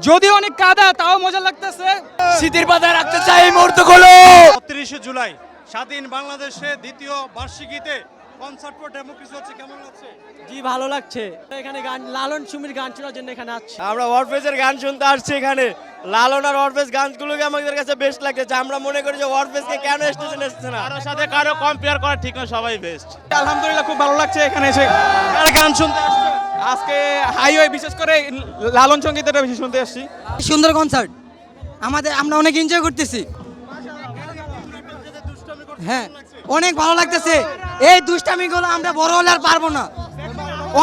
যদি অনেক কাদা তাও মজা লাগতেছে। স্মৃতির পাতায় রাখতে চাই এই মুহূর্তগুলো। ৩০ জুলাই স্বাধীন বাংলাদেশে দ্বিতীয় বার্ষিকীতে কনসার্ট ফর ডেমোক্রেসি হচ্ছে, কেমন লাগছে? জি ভালো লাগছে, এখানে গান লালন সুমির গান শোনার জন্য এখানে আসছি। আমরা ওয়ারফেজের গান শুনতে আসছি এখানে। লালন আর ওয়ারফেজ গানগুলোকে আমাদের কাছে বেস্ট লাগছে। আমরা মনে করি যে ওয়ারফেজকে কেন স্টেশনে এসেছে না, কারোর সাথে কারো কম্পেয়ার করা ঠিক না, সবাই বেস্ট। আলহামদুলিল্লাহ খুব ভালো লাগছে এখানে এসে। কার গান শুনতে আসছে? আজকে হাইওয়ে বিশেষ করে লালন সঙ্গীতটা বেশি শুনতে আসছি। সুন্দর কনসার্ট, আমরা অনেক এনজয় করতেছি। হ্যাঁ অনেক ভালো লাগতেছে। এই দুষ্টামিগুলো আমরা বড় হলে আর পারবো না।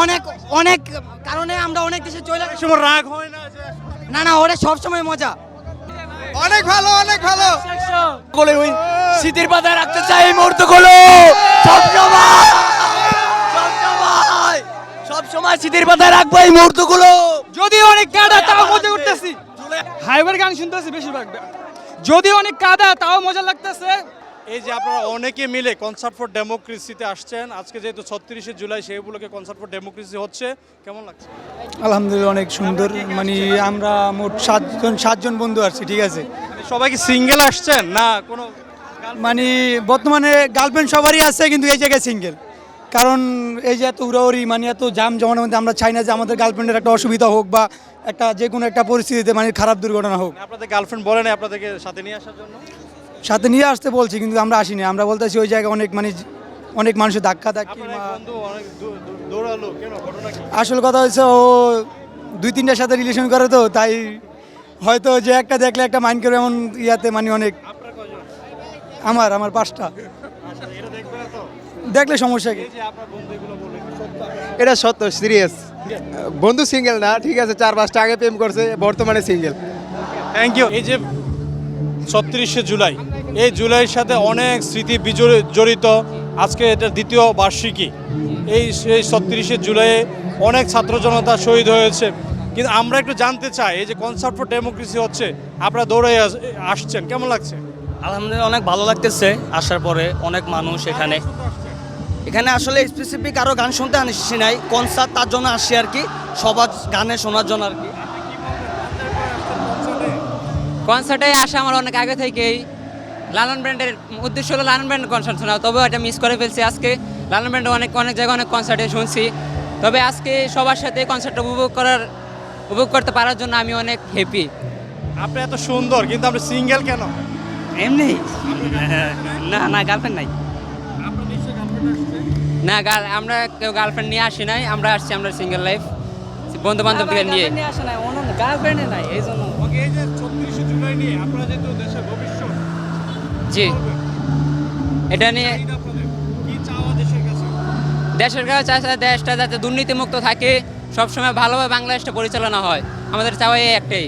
অনেক অনেক কারণে আমরা অনেক দেশে চলে এই সময় রাগ হয় না যে না ওটা সবসময় মজা। অনেক ভালো, অনেক ভালো। বলে ওই স্মৃতির পাতায় রাখতে চাই এই মুহূর্তগুলো। সবসময় স্মৃতির পাতায় রাখবো এই মুহূর্তগুলো। যদি অনেক কাদা তাও মজা করতেছি। হাইওয়ের গান শুনতেছি বেশিরভাগ। যদি অনেক কাদা তাও মজা লাগতেছে। এই যে আপনারা অনেকে মিলে কনসার্ট ফর ডেমোক্রেসিতে আসছেন, আজকে যেহেতু ৩৬ জুলাই সেই উপলক্ষে কনসার্ট ফর ডেমোক্রেসি হচ্ছে, কেমন লাগছে? আলহামদুলিল্লাহ অনেক সুন্দর। মানে আমরা মোট সাতজন বন্ধু আসছি, ঠিক আছে। সবাই কি সিঙ্গেল আসছেন না কোনো? মানে বর্তমানে গার্লফ্রেন্ড সবারই আছে, কিন্তু এই জায়গায় সিঙ্গেল। কারণ এই যে এত উড়াউড়ি, মানে এত জাম জমানোর মধ্যে আমরা চাই না যে আমাদের গার্লফ্রেন্ডের একটা অসুবিধা হোক বা একটা যে কোনো একটা পরিস্থিতিতে মানে খারাপ দুর্ঘটনা হোক। আপনাদের গার্লফ্রেন্ড বলেন আপনাদেরকে সাথে নিয়ে আসার জন্য? সাথে নিয়ে আসতে বলছি, কিন্তু আমরা আসিনি। আমরা বলতেছি ওই জায়গায় অনেক মানুষের ধাক্কি আপনার এক বন্ধু অনেক দৌড়ালো, কেন, ঘটনা কি? আসল কথা হচ্ছে ও 2-3টার সাথে রিলেশন করে, তো তাই হয়তো যে একটা দেখলে একটা মাইন্ড করে এমন ইয়াতে মানে অনেক। আপনার কয়জন? আমার 5টা। আচ্ছা, এটা দেখবে না তো? দেখলে সমস্যা কি? এই যে আপনার বন্ধু এগুলো বলে সত্য? এটা সত্য, সিরিয়াস। বন্ধু সিঙ্গেল না, ঠিক আছে, 4-5টা আগে প্রেম করছে, বর্তমানে সিঙ্গেল। Thank you. এই যে ৩৬ জুলাই, এই জুলাইয়ের সাথে অনেক স্মৃতি জড়িত। আজকে এটা দ্বিতীয় বার্ষিকী। এই ৩৬ জুলাইয়ে অনেক ছাত্র জনতা শহীদ হয়েছে, কিন্তু আমরা একটু জানতে চাই এই যে কনসার্ট ফর ডেমোক্রেসি হচ্ছে, আপনারা দৌড়ে আসছেন, কেমন লাগছে? আলহামদুলিল্লাহ অনেক ভালো লাগতেছে আসার পরে। অনেক মানুষ এখানে আসলে স্পেসিফিক আরও গান শুনতে আসি নাই, কনসার্ট তার জন্য আসি আর কি, সবার গানে শোনার জন্য আর কি। কনসার্টে আসা আমার অনেক আগে থেকেই। লালন ব্র্যান্ডের উদ্দেশ্য হলো লালন ব্র্যান্ডের কনসার্ট শোনা, তবে এটা মিস করে ফেলছি আজকে। লালন ব্র্যান্ডে অনেক জায়গায় অনেক কনসার্টে শুনছি, তবে আজকে সবার সাথে কনসার্টটা উপভোগ করতে পারার জন্য আমি অনেক হ্যাপি। আপনি এত সুন্দর, কিন্তু আপনি সিঙ্গেল কেন? এমনি না গার্লফ্রেন্ড নাই। না আমরা কেউ গার্লফ্রেন্ড নিয়ে আসি নাই, আমরা আসছি আমরা সিঙ্গেল লাইফ, বন্ধু বান্ধবদের নিয়ে। আসে নাই, গার্লফ্রেন্ডে নাই, এই জন্য। এই যে ৩৬ জুলাই নিয়ে আপনারা যেহেতু দেশের ভবিষ্যৎ, জি, এটা নিয়ে কি চাওয়া দেশের কাছে? দেশের কাছে চাইছে দেশটা যাতে দুর্নীতিমুক্ত থাকে, সবসময় ভালোভাবে বাংলাদেশটা পরিচালনা হয়, আমাদের চাওয়া এই একটাই।